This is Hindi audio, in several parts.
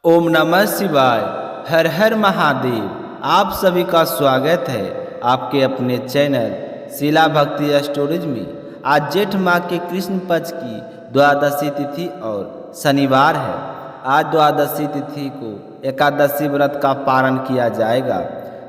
ओम नमः शिवाय। हर हर महादेव। आप सभी का स्वागत है आपके अपने चैनल शिला भक्ति स्टोरेज में। आज जेठ माह के कृष्ण पक्ष की द्वादशी तिथि और शनिवार है। आज द्वादशी तिथि को एकादशी व्रत का पारण किया जाएगा।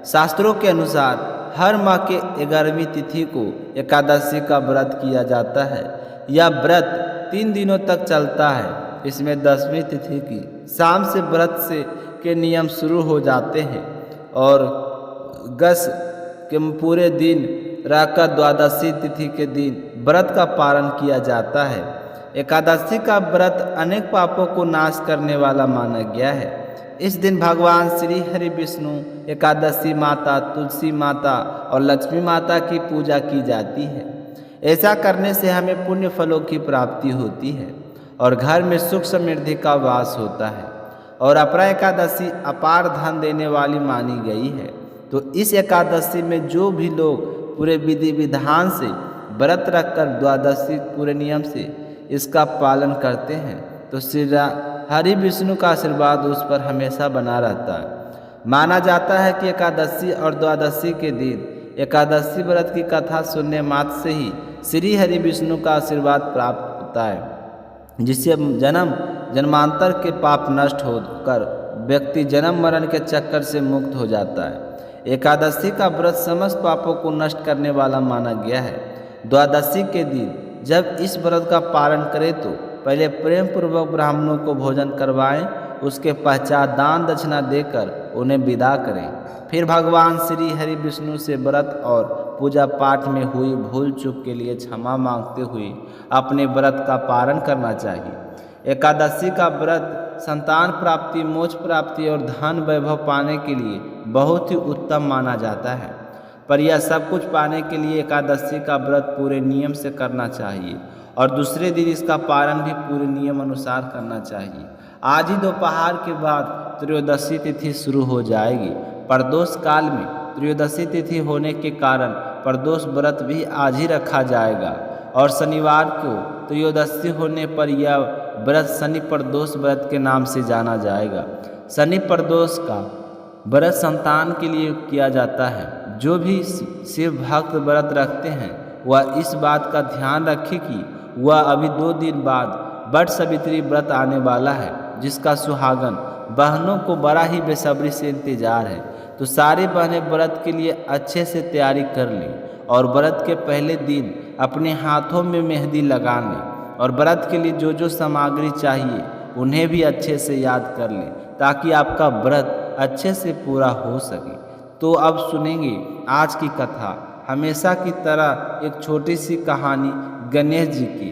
शास्त्रों के अनुसार हर माह के 11वीं तिथि को एकादशी का व्रत किया जाता है। यह व्रत 3 दिनों तक चलता है। इसमें 10वीं तिथि की शाम से व्रत से के नियम शुरू हो जाते हैं और गस के पूरे दिन रहकर द्वादशी तिथि के दिन व्रत का पारण किया जाता है। एकादशी का व्रत अनेक पापों को नाश करने वाला माना गया है। इस दिन भगवान श्री हरि विष्णु, एकादशी माता, तुलसी माता और लक्ष्मी माता की पूजा की जाती है। ऐसा करने से हमें पुण्य फलों की प्राप्ति होती है और घर में सुख समृद्धि का वास होता है। और अपरा एकादशी अपार धन देने वाली मानी गई है। तो इस एकादशी में जो भी लोग पूरे विधि विधान से व्रत रखकर द्वादशी पूरे नियम से इसका पालन करते हैं तो श्री हरि विष्णु का आशीर्वाद उस पर हमेशा बना रहता है। माना जाता है कि एकादशी और द्वादशी के दिन एकादशी व्रत की कथा सुनने मात्र से ही श्री हरि विष्णु का आशीर्वाद प्राप्त होता है, जिससे जन्म जन्मांतर के पाप नष्ट होकर व्यक्ति जन्म मरण के चक्कर से मुक्त हो जाता है। एकादशी का व्रत समस्त पापों को नष्ट करने वाला माना गया है। द्वादशी के दिन जब इस व्रत का पालन करें तो पहले प्रेम पूर्वक ब्राह्मणों को भोजन करवाएं, उसके पश्चात दान दक्षिणा देकर उन्हें विदा करें। फिर भगवान श्री हरि विष्णु से व्रत और पूजा पाठ में हुई भूल चूक के लिए क्षमा मांगते हुए अपने व्रत का पालन करना चाहिए। एकादशी का व्रत संतान प्राप्ति, मोक्ष प्राप्ति और धन वैभव पाने के लिए बहुत ही उत्तम माना जाता है। पर यह सब कुछ पाने के लिए एकादशी का व्रत पूरे नियम से करना चाहिए और दूसरे दिन इसका पालन भी पूरे नियम अनुसार करना चाहिए। आज ही दोपहर के बाद त्रयोदशी तिथि शुरू हो जाएगी। प्रदोष काल में त्रयोदशी तिथि होने के कारण प्रदोष व्रत भी आज ही रखा जाएगा और शनिवार को त्रयोदशी होने पर यह व्रत शनि प्रदोष व्रत के नाम से जाना जाएगा। शनि प्रदोष का व्रत संतान के लिए किया जाता है। जो भी शिव भक्त व्रत रखते हैं वह इस बात का ध्यान रखे कि वह अभी 2 दिन बाद वट सावित्री व्रत आने वाला है, जिसका सुहागन बहनों को बड़ा ही बेसब्री से इंतजार है। तो सारी बहनें व्रत के लिए अच्छे से तैयारी कर लें और व्रत के पहले दिन अपने हाथों में मेहंदी लगा लें और व्रत के लिए जो जो सामग्री चाहिए उन्हें भी अच्छे से याद कर लें ताकि आपका व्रत अच्छे से पूरा हो सके। तो अब सुनेंगे आज की कथा। हमेशा की तरह एक छोटी सी कहानी गणेश जी की।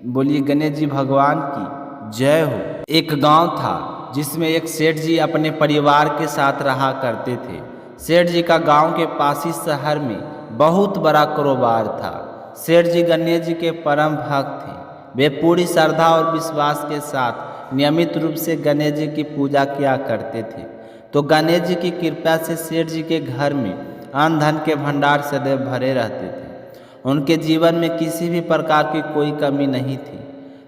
बोलिए गणेश जी भगवान की जय हो। एक गांव था जिसमें एक सेठ जी अपने परिवार के साथ रहा करते थे। सेठ जी का गांव के पास ही शहर में बहुत बड़ा कारोबार था। सेठ जी गणेश जी के परम भक्त थे। वे पूरी श्रद्धा और विश्वास के साथ नियमित रूप से गणेश जी की पूजा किया करते थे। तो गणेश जी की कृपा से सेठ जी के घर में अन्न धन के भंडार सदैव भरे रहते थे। उनके जीवन में किसी भी प्रकार की कोई कमी नहीं थी।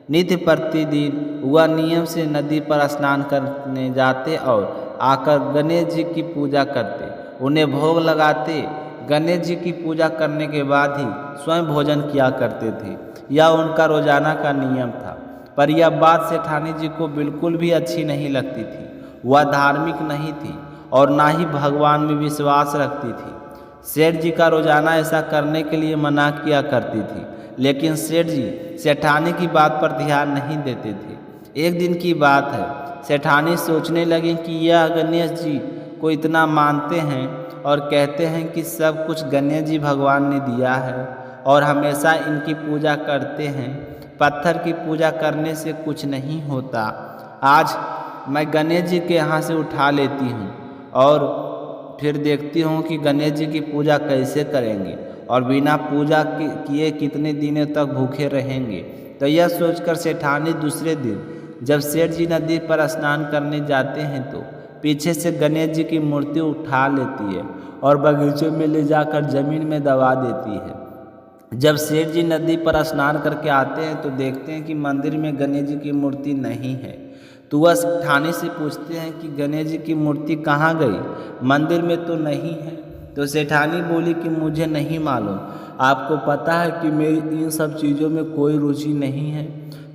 नित्य प्रतिदिन वह नियम से नदी पर स्नान करने जाते और आकर गणेश जी की पूजा करते, उन्हें भोग लगाते। गणेश जी की पूजा करने के बाद ही स्वयं भोजन किया करते थे। यह उनका रोजाना का नियम था। पर यह बात सेठानी जी को बिल्कुल भी अच्छी नहीं लगती थी। वह धार्मिक नहीं थी और ना ही भगवान में विश्वास रखती थी। सेठ जी का रोजाना ऐसा करने के लिए मना किया करती थी, लेकिन सेठ जी सेठानी की बात पर ध्यान नहीं देते थे। एक दिन की बात है, सेठानी सोचने लगी कि यह गणेश जी को इतना मानते हैं और कहते हैं कि सब कुछ गणेश जी भगवान ने दिया है और हमेशा इनकी पूजा करते हैं। पत्थर की पूजा करने से कुछ नहीं होता। आज मैं गणेश जी के यहाँ से उठा लेती हूँ और फिर देखती हूँ कि गणेश जी की पूजा कैसे करेंगे और बिना पूजा किए कितने दिनों तक भूखे रहेंगे। तो यह सोचकर सेठानी दूसरे दिन जब सेठ जी नदी पर स्नान करने जाते हैं तो पीछे से गणेश जी की मूर्ति उठा लेती है और बगीचे में ले जाकर जमीन में दबा देती है। जब सेठ जी नदी पर स्नान करके आते हैं तो देखते हैं कि मंदिर में गणेश जी की मूर्ति नहीं है। तो वह सेठानी से पूछते हैं कि गणेश जी की मूर्ति कहाँ गई, मंदिर में तो नहीं है। तो सेठानी बोली कि मुझे नहीं मालूम, आपको पता है कि मेरी इन सब चीज़ों में कोई रुचि नहीं है।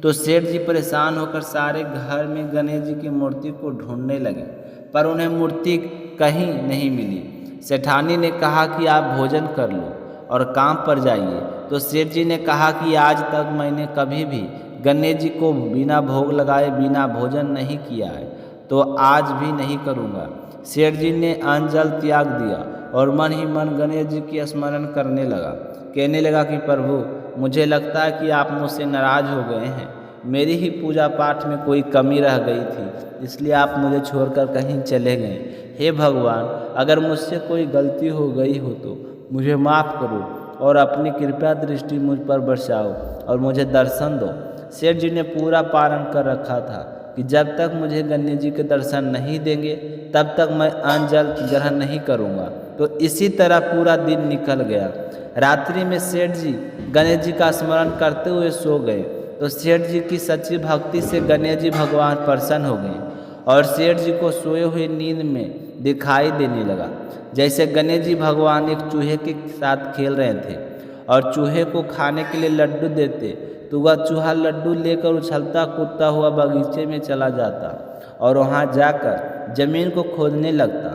तो सेठ जी परेशान होकर सारे घर में गणेश जी की मूर्ति को ढूंढने लगे, पर उन्हें मूर्ति कहीं नहीं मिली। सेठानी ने कहा कि आप भोजन कर लो और काम पर जाइए। तो सेठ जी ने कहा कि आज तक मैंने कभी भी गणेश जी को बिना भोग लगाए बिना भोजन नहीं किया है, तो आज भी नहीं करूँगा। सेठ जी ने अन्न जल त्याग दिया और मन ही मन गणेश जी की स्मरण करने लगा। कहने लगा कि प्रभु, मुझे लगता है कि आप मुझसे नाराज़ हो गए हैं। मेरी ही पूजा पाठ में कोई कमी रह गई थी, इसलिए आप मुझे छोड़कर कहीं चले गए। हे भगवान, अगर मुझसे कोई गलती हो गई हो तो मुझे माफ़ करो और अपनी कृपा दृष्टि मुझ पर बरसाओ और मुझे दर्शन दो। सेठ जी ने पूरा पारण कर रखा था कि जब तक मुझे गणेश जी के दर्शन नहीं देंगे तब तक मैं अन्न जल ग्रहण नहीं करूँगा। तो इसी तरह पूरा दिन निकल गया। रात्रि में सेठ जी गणेश जी का स्मरण करते हुए सो गए। तो सेठ जी की सच्ची भक्ति से गणेश जी भगवान प्रसन्न हो गए और सेठ जी को सोए हुए नींद में दिखाई देने लगा जैसे गणेश जी भगवान एक चूहे के साथ खेल रहे थे और चूहे को खाने के लिए लड्डू देते, तो वह चूहा लड्डू लेकर उछलता कूदता हुआ बगीचे में चला जाता और वहाँ जाकर जमीन को खोदने लगता।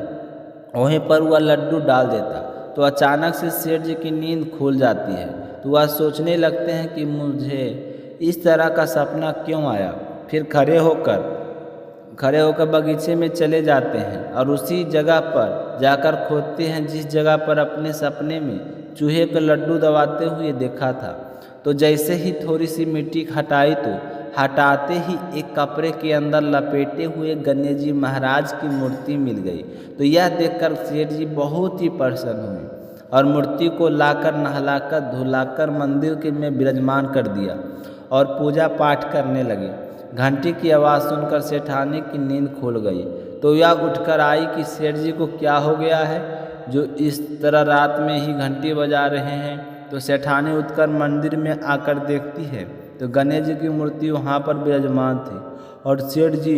वहीं पर वह लड्डू डाल देता। तो अचानक से सेठ जी की नींद खुल जाती है। तो वह सोचने लगते हैं कि मुझे इस तरह का सपना क्यों आया। फिर खड़े होकर बगीचे में चले जाते हैं और उसी जगह पर जाकर खोदते हैं जिस जगह पर अपने सपने में चूहे को लड्डू दबाते हुए देखा था। तो जैसे ही थोड़ी सी मिट्टी हटाई तो हटाते ही एक कपड़े के अंदर लपेटे हुए गणेश जी महाराज की मूर्ति मिल गई। तो यह देखकर सेठ जी बहुत ही प्रसन्न हुए और मूर्ति को लाकर नहलाकर धुलाकर मंदिर के में विराजमान कर दिया और पूजा पाठ करने लगे। घंटी की आवाज़ सुनकर सेठानी की नींद खुल गई। तो यह उठकर आई कि सेठ जी को क्या हो गया है जो इस तरह रात में ही घंटी बजा रहे हैं। तो सेठानी उठकर मंदिर में आकर देखती है तो गणेश जी की मूर्ति वहाँ पर विराजमान थी और सेठ जी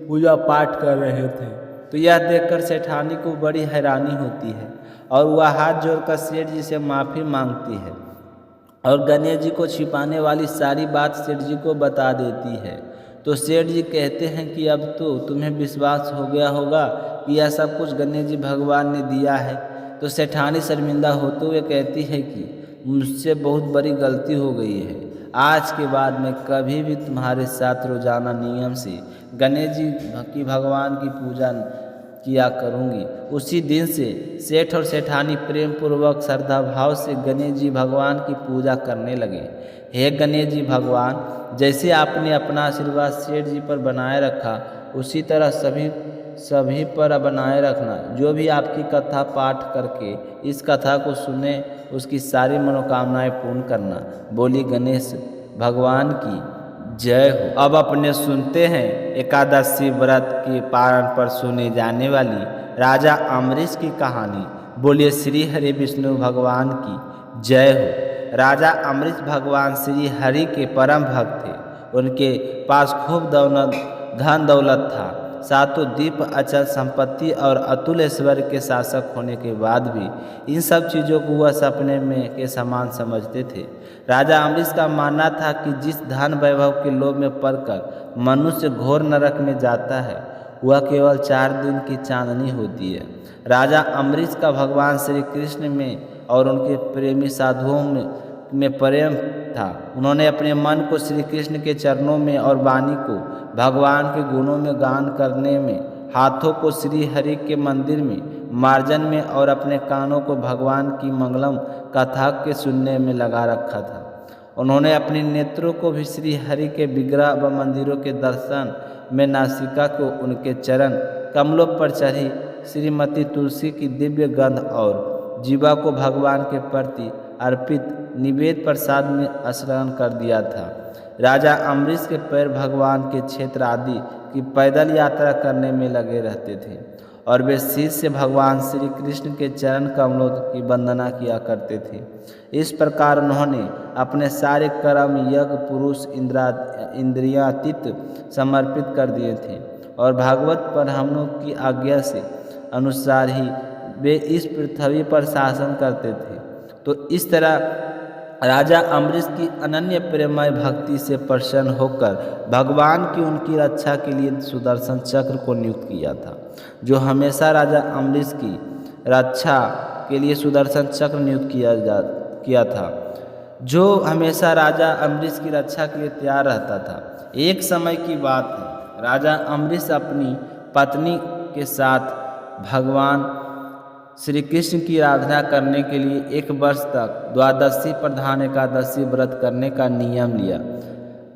पूजा पाठ कर रहे थे। तो यह देखकर सेठानी को बड़ी हैरानी होती है और वह हाथ जोड़कर सेठ जी से माफ़ी मांगती है और गणेश जी को छिपाने वाली सारी बात सेठ जी को बता देती है। तो सेठ जी कहते हैं कि अब तो तुम्हें विश्वास हो गया होगा कि यह सब कुछ गणेश जी भगवान ने दिया है। तो सेठानी शर्मिंदा होते हुए कहती है कि मुझसे बहुत बड़ी गलती हो गई है। आज के बाद मैं कभी भी तुम्हारे साथ रोजाना नियम से गणेश जी की भगवान की पूजा किया करूँगी। उसी दिन से सेठ और सेठानी प्रेम पूर्वक श्रद्धा भाव से गणेश जी भगवान की पूजा करने लगे। हे गणेश जी भगवान, जैसे आपने अपना आशीर्वाद सेठ जी पर बनाए रखा उसी तरह सभी पर बनाए रखना। जो भी आपकी कथा पाठ करके इस कथा को सुने उसकी सारी मनोकामनाएं पूर्ण करना। बोली गणेश भगवान की जय हो। अब अपने सुनते हैं एकादशी व्रत के पारण पर सुने जाने वाली राजा अम्बरीश की कहानी। बोलिए श्री हरि विष्णु भगवान की जय हो। राजा अम्बरीश भगवान श्री हरि के परम भक्त थे। उनके पास खूब धन दौलत था। सातों द्वीप अचल संपत्ति और अतुल ऐश्वर्य के शासक होने के बाद भी इन सब चीज़ों को वह सपने में के समान समझते थे। राजा अम्बरीश का मानना था कि जिस धन वैभव के लोभ में पड़कर मनुष्य घोर नरक में जाता है वह केवल 4 दिन की चांदनी होती है। राजा अम्बरीश का भगवान श्री कृष्ण में और उनके प्रेमी साधुओं में प्रेम था। उन्होंने अपने मन को श्री कृष्ण के चरणों में और वाणी को भगवान के गुणों में गान करने में, हाथों को श्री हरि के मंदिर में मार्जन में और अपने कानों को भगवान की मंगलम कथा के सुनने में लगा रखा था। उन्होंने अपने नेत्रों को भी श्री हरि के विग्रह व मंदिरों के दर्शन में नासिका को उनके चरण कमलों पर चढ़ी श्रीमती तुलसी की दिव्य गंध और जीवा को भगवान के प्रति अर्पित निवेद प्रसाद में स्नान कर दिया था। राजा अम्बरीश के पैर भगवान के क्षेत्र आदि की पैदल यात्रा करने में लगे रहते थे और वे शीश से भगवान श्री कृष्ण के चरण कमलों की वंदना किया करते थे। इस प्रकार उन्होंने अपने सारे कर्म यज्ञ पुरुष इंद्रियातीत समर्पित कर दिए थे और भागवत ब्राह्मणों की आज्ञा से अनुसार ही वे इस पृथ्वी पर शासन करते थे। तो इस तरह राजा अम्बरीश की अनन्य प्रेममय भक्ति से प्रसन्न होकर भगवान की उनकी रक्षा के लिए सुदर्शन चक्र को नियुक्त किया था, जो हमेशा राजा अम्बरीश की रक्षा के लिए सुदर्शन चक्र नियुक्त किया था, जो हमेशा राजा अम्बरीश की रक्षा के लिए तैयार रहता था। एक समय की बात है, राजा अम्बरीश अपनी पत्नी के साथ भगवान श्री कृष्ण की आराधना करने के लिए 1 वर्ष तक द्वादशी प्रधान एकादशी व्रत करने का नियम लिया।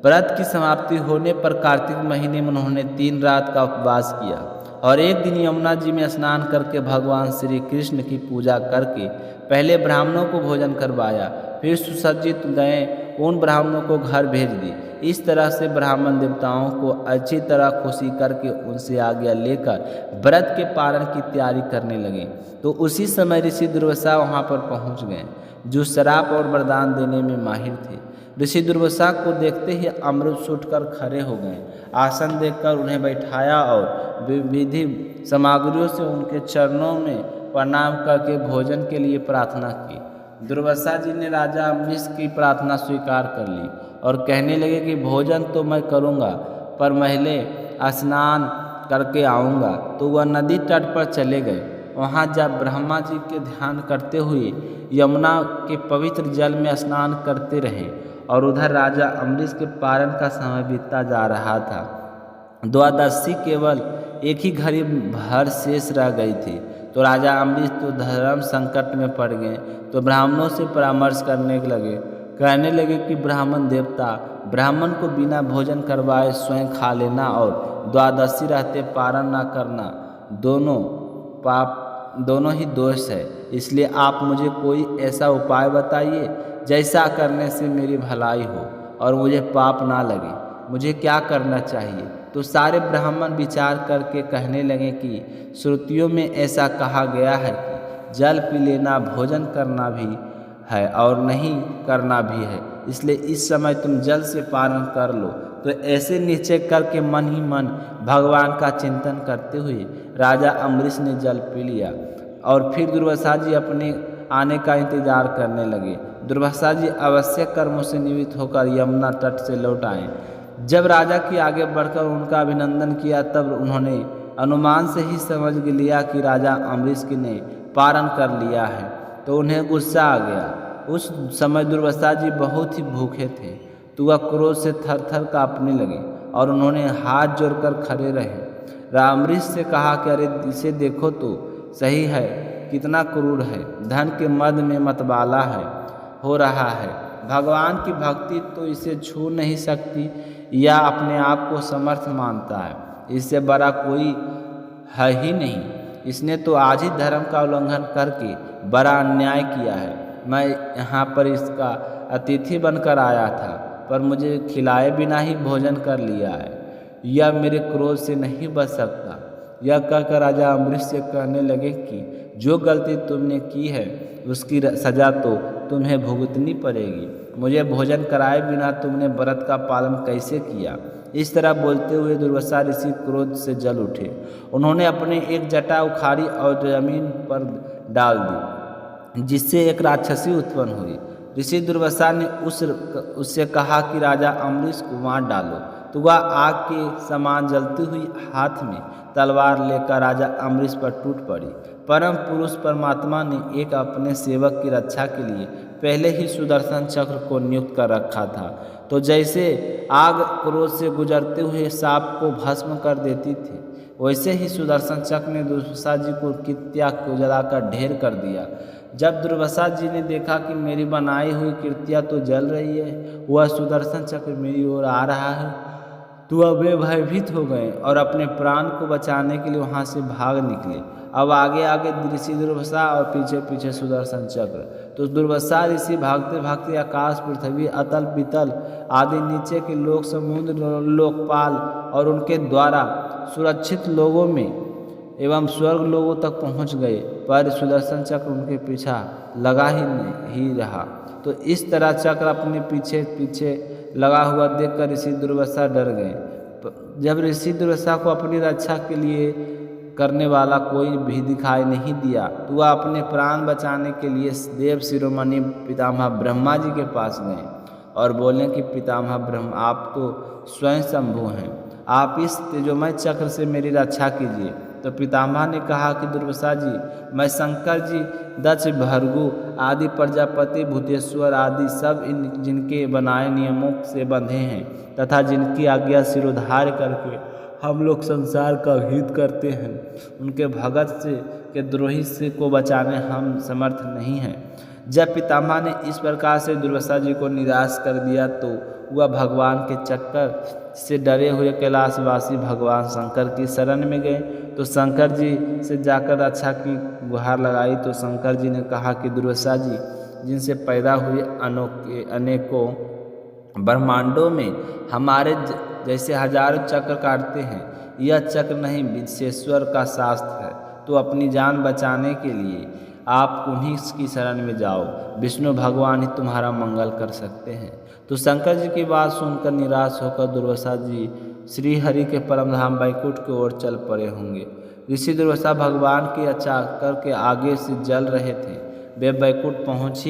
व्रत की समाप्ति होने पर कार्तिक महीने में उन्होंने 3 रात का उपवास किया और एक दिन यमुना जी में स्नान करके भगवान श्री कृष्ण की पूजा करके पहले ब्राह्मणों को भोजन करवाया, फिर सुसज्जित गए उन ब्राह्मणों को घर भेज दी। इस तरह से ब्राह्मण देवताओं को अच्छी तरह खुशी करके उनसे आज्ञा लेकर व्रत के पालन की तैयारी करने लगे। तो उसी समय ऋषि दुर्वासा वहाँ पर पहुँच गए, जो श्राप और वरदान देने में माहिर थे। ऋषि दुर्वासा को देखते ही अमृत उठकर खड़े हो गए। आसन देखकर उन्हें बैठाया और विविधि सामग्रियों से उनके चरणों में प्रणाम करके भोजन के लिए प्रार्थना की। दुर्वासा जी ने राजा अम्बरीश की प्रार्थना स्वीकार कर ली और कहने लगे कि भोजन तो मैं करूँगा, पर पहले स्नान करके आऊँगा। तो वह नदी तट पर चले गए। वहाँ जब ब्रह्मा जी के ध्यान करते हुए यमुना के पवित्र जल में स्नान करते रहे और उधर राजा अम्बरीश के पारण का समय बीतता जा रहा था। द्वादशी केवल एक ही घड़ी भर शेष रह गई थी। तो राजा अम्बरीश तो धर्म संकट में पड़ गए, तो ब्राह्मणों से परामर्श करने लगे। कहने लगे कि ब्राह्मण देवता ब्राह्मण को बिना भोजन करवाए स्वयं खा लेना और द्वादशी रहते पारण न करना दोनों ही दोष है। इसलिए आप मुझे कोई ऐसा उपाय बताइए जैसा करने से मेरी भलाई हो और मुझे पाप ना लगे। मुझे क्या करना चाहिए? तो सारे ब्राह्मण विचार करके कहने लगे कि श्रुतियों में ऐसा कहा गया है कि जल पी लेना भोजन करना भी है और नहीं करना भी है, इसलिए इस समय तुम जल से पारण कर लो। तो ऐसे निश्चय करके मन ही मन भगवान का चिंतन करते हुए राजा अम्बरीश ने जल पी लिया और फिर दुर्वासा जी अपने आने का इंतजार करने लगे। दुर्वासा जी आवश्यक कर्मों से निवृत्त होकर यमुना तट से लौट आए। जब राजा की आगे बढ़कर उनका अभिनंदन किया, तब उन्होंने अनुमान से ही समझ लिया कि राजा अम्बरीश ने पारण कर लिया है, तो उन्हें गुस्सा आ गया। उस समय दुर्वासा जी बहुत ही भूखे थे, तो वह क्रोध से थर थर काँपने लगे और उन्होंने हाथ जोड़कर खड़े रहे। अम्बरीश से कहा कि अरे इसे देखो तो सही है, कितना क्रूर है, धन के मद में मतवाला हो रहा है। भगवान की भक्ति तो इसे छू नहीं सकती या अपने आप को समर्थ मानता है, इससे बड़ा कोई है ही नहीं। इसने तो आज ही धर्म का उल्लंघन करके बड़ा अन्याय किया है। मैं यहाँ पर इसका अतिथि बनकर आया था, पर मुझे खिलाए बिना ही भोजन कर लिया है। यह मेरे क्रोध से नहीं बच सकता। यह कहकर राजा अम्बरीश से कहने लगे कि जो गलती तुमने की है उसकी सजा तो तुम्हें भुगतनी पड़ेगी। मुझे भोजन कराए बिना तुमने व्रत का पालन कैसे किया? इस तरह बोलते हुए दुर्वासा ऋषि क्रोध से जल उठे। उन्होंने अपने एक जटा उखाड़ी और जमीन पर डाल दी, जिससे एक राक्षसी उत्पन्न हुई। ऋषि दुर्वासा ने उससे कहा कि राजा अम्बरीश को मार डालो। तो वह आग के समान जलती हुई हाथ में तलवार लेकर राजा अम्बरीश पर टूट पड़ी। परम पुरुष परमात्मा ने एक अपने सेवक की रक्षा के लिए पहले ही सुदर्शन चक्र को नियुक्त कर रखा था। तो जैसे आग क्रोध से गुजरते हुए सांप को भस्म कर देती थी, वैसे ही सुदर्शन चक्र ने दुर्वासा जी को कृत्या को जलाकर ढेर कर दिया। जब दुर्वासा जी ने देखा कि मेरी बनाई हुई कृत्या तो जल रही है, वह सुदर्शन चक्र मेरी ओर आ रहा है, तो वे भयभीत हो गए और अपने प्राण को बचाने के लिए वहाँ से भाग निकले। अब आगे आगे ऋषि दुर्वासा और पीछे पीछे सुदर्शन चक्र। तो दुर्वासा ऋषि भागते भागते आकाश, पृथ्वी, अतल पितल आदि नीचे के लोक, समुद्र, लोकपाल और उनके द्वारा सुरक्षित लोगों में एवं स्वर्ग लोगों तक पहुँच गए, पर सुदर्शन चक्र उनके पीछा लगा ही रहा। तो इस तरह चक्र अपने पीछे पीछे लगा हुआ देखकर ऋषि दुर्वासा डर गए। जब ऋषि दुर्वासा को अपनी रक्षा के लिए करने वाला कोई भी दिखाई नहीं दिया, तो वह अपने प्राण बचाने के लिए देव शिरोमणि पितामह ब्रह्मा जी के पास गए और बोले कि पितामह ब्रह्म, आप तो स्वयं शंभु हैं, आप इस तेजोमय चक्र से मेरी रक्षा कीजिए। तो पितामह ने कहा कि दुर्वासा जी, मैं शंकर जी, दक्ष, भृगु आदि प्रजापति, भूतेश्वर आदि सब जिनके बनाए नियमों से बंधे हैं तथा जिनकी आज्ञा सिरोधार्य करके हम लोग संसार का हित करते हैं, उनके भगत से के द्रोही से को बचाने हम समर्थ नहीं हैं। जब पितामह ने इस प्रकार से दुर्वासा जी को निराश कर दिया, तो वह भगवान के चक्कर से डरे हुए कैलाशवासी भगवान शंकर की शरण में गए। तो शंकर जी से जाकर रक्षा की गुहार लगाई। तो शंकर जी ने कहा कि दुर्वासा जी, जिनसे पैदा हुए अनेकों ब्रह्मांडों में हमारे जैसे हजारों चक्र काटते हैं, यह चक्र नहीं विश्वेश्वर का शास्त्र है। तो अपनी जान बचाने के लिए आप उन्हीं की शरण में जाओ, विष्णु भगवान ही तुम्हारा मंगल कर सकते हैं। तो शंकर जी की बात सुनकर निराश होकर दुर्वासा जी श्री हरि के परमधाम वैकुंठ की ओर चल पड़े होंगे। ऋषि दुर्वासा भगवान के चक्कर के आगे से जल रहे थे। वे वैकुंठ पहुँच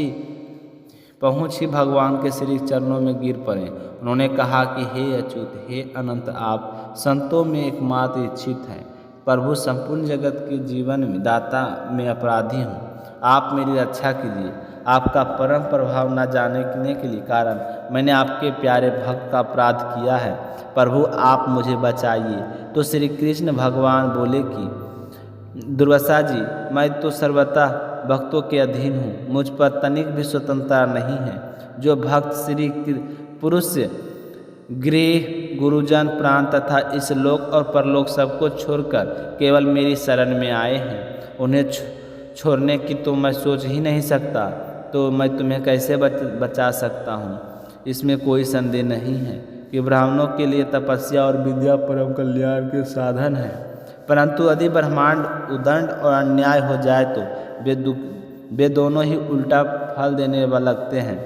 ही भगवान के श्री चरणों में गिर पड़े। उन्होंने कहा कि हे अच्युत, हे अनंत, आप संतों में एकमात्र इच्छित हैं। प्रभु, संपूर्ण जगत के जीवन में दाता में अपराधी हूँ, आप मेरी रक्षा कीजिए। आपका परम प्रभाव न जानने के लिए कारण मैंने आपके प्यारे भक्त का अपराध किया है। प्रभु, आप मुझे बचाइए। तो श्री कृष्ण भगवान बोले कि दुर्वासा जी, मैं तो सर्वथा भक्तों के अधीन हूँ, मुझ पर तनिक भी स्वतंत्रता नहीं है। जो भक्त श्री पुरुष गृह, गुरुजन, प्राण तथा इस लोक और परलोक सबको छोड़कर केवल मेरी शरण में आए हैं, उन्हें छोड़ने की तो मैं सोच ही नहीं सकता। तो मैं तुम्हें कैसे बचा सकता हूँ? इसमें कोई संदेह नहीं है कि ब्राह्मणों के लिए तपस्या और विद्या परम कल्याण के साधन है, परंतु यदि ब्रह्मांड उदंड और अन्याय हो जाए तो वे दोनों ही उल्टा फल देने वाले लगते हैं।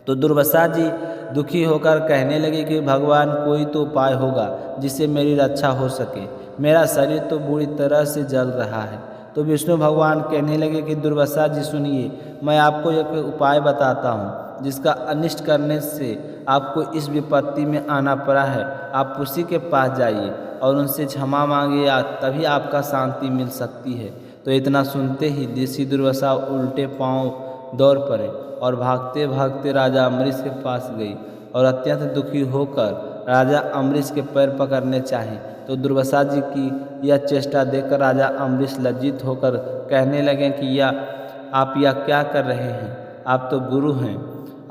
तो दुर्वासा जी दुखी होकर कहने लगे कि भगवान, कोई तो उपाय होगा जिससे मेरी रक्षा हो सके, मेरा शरीर तो बुरी तरह से जल रहा है। तो विष्णु भगवान कहने लगे कि दुर्वासा जी सुनिए, मैं आपको एक उपाय बताता हूँ जिसका अनिष्ट करने से आपको इस विपत्ति में आना पड़ा है। आप उसी के पास जाइए और उनसे क्षमा मांगिए, तभी आपका शांति मिल सकती है। तो इतना सुनते ही ऋषि दुर्वासा उल्टे पांव दौड़ पड़े और भागते भागते राजा अम्बरीश के पास गई और अत्यंत दुखी होकर राजा अम्बरीश के पैर पकड़ने चाहे। तो दुर्वासा जी की यह चेष्टा देखकर राजा अम्बरीश लज्जित होकर कहने लगे कि आप यह क्या कर रहे हैं? आप तो गुरु हैं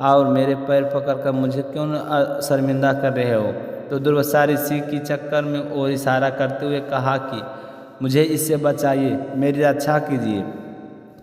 और मेरे पैर पकड़कर मुझे क्यों शर्मिंदा कर रहे हो? तो दुर्वासा ऋषि की चक्कर में और इशारा करते हुए कहा कि मुझे इससे बचाइए, मेरी रक्षा कीजिए।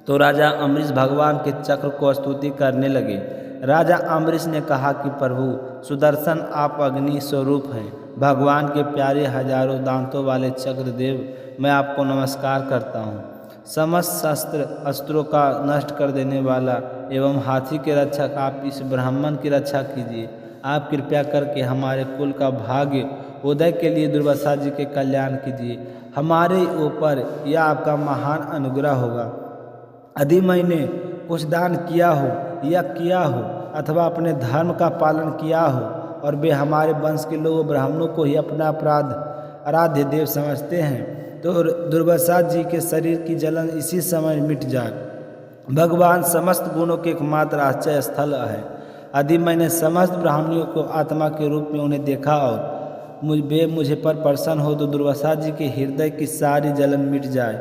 तो राजा अम्बरीश भगवान के चक्र को स्तुति करने लगे। राजा अम्बरीश ने कहा कि प्रभु सुदर्शन, आप अग्नि स्वरूप हैं, भगवान के प्यारे हजारों दांतों वाले चक्रदेव, मैं आपको नमस्कार करता हूँ। समस्त अस्त्रों का नष्ट कर देने वाला एवं हाथी के रक्षक, आप इस ब्राह्मण की रक्षा कीजिए। आप कृपया करके हमारे कुल का भाग्य उदय के लिए दुर्वासा जी के कल्याण कीजिए। हमारे ऊपर यह आपका महान अनुग्रह होगा। यदि मैंने कुछ दान किया हो अथवा अपने धर्म का पालन किया हो और वे हमारे वंश के लोग ब्राह्मणों को ही अपना आराध्य देव समझते हैं, तो दुर्वासा जी के शरीर की जलन इसी समय मिट जाए। भगवान समस्त गुणों के एकमात्र आश्रय स्थल है। यदि मैंने समस्त ब्राह्मणों को आत्मा के रूप में उन्हें देखा और वे मुझे पर प्रसन्न हो, तो दुर्वासा जी के हृदय की सारी जलन मिट जाए।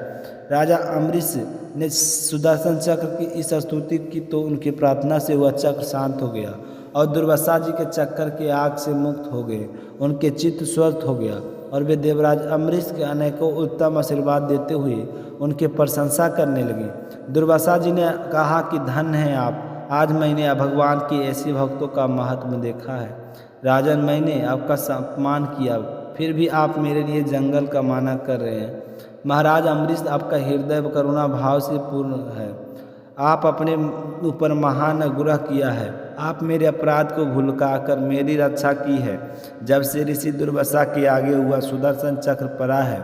राजा अम्बरीश ने सुदर्शन चक्र की इस स्तुति की तो उनकी प्रार्थना से वह चक्र शांत हो गया और दुर्वासा जी के चक्कर के आग से मुक्त हो गए। उनके चित्त स्वस्थ हो गया और वे देवराज अम्बरीश के अनेकों उत्तम आशीर्वाद देते हुए उनकी प्रशंसा करने लगे। दुर्वासा जी ने कहा कि धन्य हैं आप, आज मैंने भगवान की ऐसी भक्तों का महत्व देखा है। राजन, मैंने आपका सम्मान किया, फिर भी आप मेरे लिए जंगल का माना कर रहे हैं। महाराज अम्बरीश, आपका हृदय करुणा भाव से पूर्ण है। आप अपने ऊपर महान अनुग्रह किया है। आप मेरे अपराध को भुलकाकर मेरी रक्षा की है। जब से ऋषि दुर्वासा के आगे हुआ सुदर्शन चक्र पड़ा है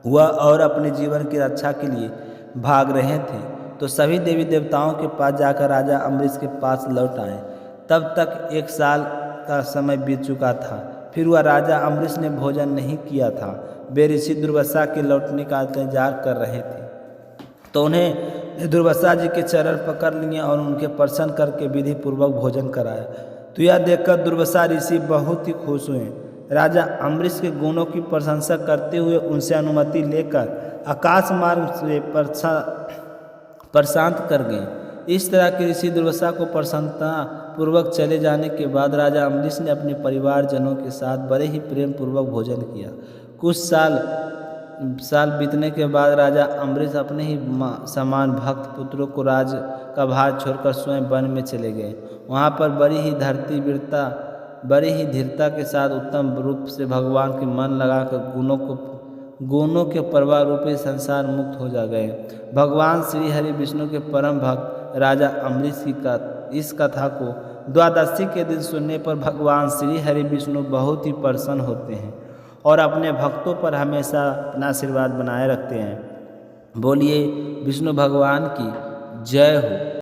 हुआ और अपने जीवन की रक्षा के लिए भाग रहे थे, तो सभी देवी देवताओं के पास जाकर राजा अम्बरीश के पास लौट आए। तब तक 1 साल का समय बीत चुका था। फिर वह राजा अम्बरीश ने भोजन नहीं किया था। वे ऋषि दुर्वासा के लौटने का इंतजार कर रहे थे, तो उन्हें दुर्वासा जी के चरण पकड़ लिए और उनके प्रसन्न करके विधि पूर्वक भोजन कराया। तो यह देखकर दुर्वासा ऋषि बहुत ही खुश हुए। राजा अम्बरीश के गुणों की प्रशंसा करते हुए उनसे अनुमति लेकर आकाश मार्ग से प्रशांत कर गए। इस तरह के ऋषि दुर्वासा को प्रसन्नता पूर्वक चले जाने के बाद राजा अम्बरीश ने अपने परिवारजनों के साथ बड़े ही प्रेम पूर्वक भोजन किया। कुछ साल बीतने के बाद राजा अम्बरीश अपने ही समान भक्त पुत्रों को राज का भार छोड़कर स्वयं वन में चले गए। वहाँ पर बड़ी ही धीरता के साथ उत्तम रूप से भगवान के मन लगाकर गुणों के प्रवाह रूपी संसार मुक्त हो जा गए। भगवान श्री हरि विष्णु के परम भक्त राजा अम्बरीश की इस कथा को द्वादशी के दिन सुनने पर भगवान श्री हरि विष्णु बहुत ही प्रसन्न होते हैं और अपने भक्तों पर हमेशा अपना आशीर्वाद बनाए रखते हैं। बोलिए विष्णु भगवान की जय हो।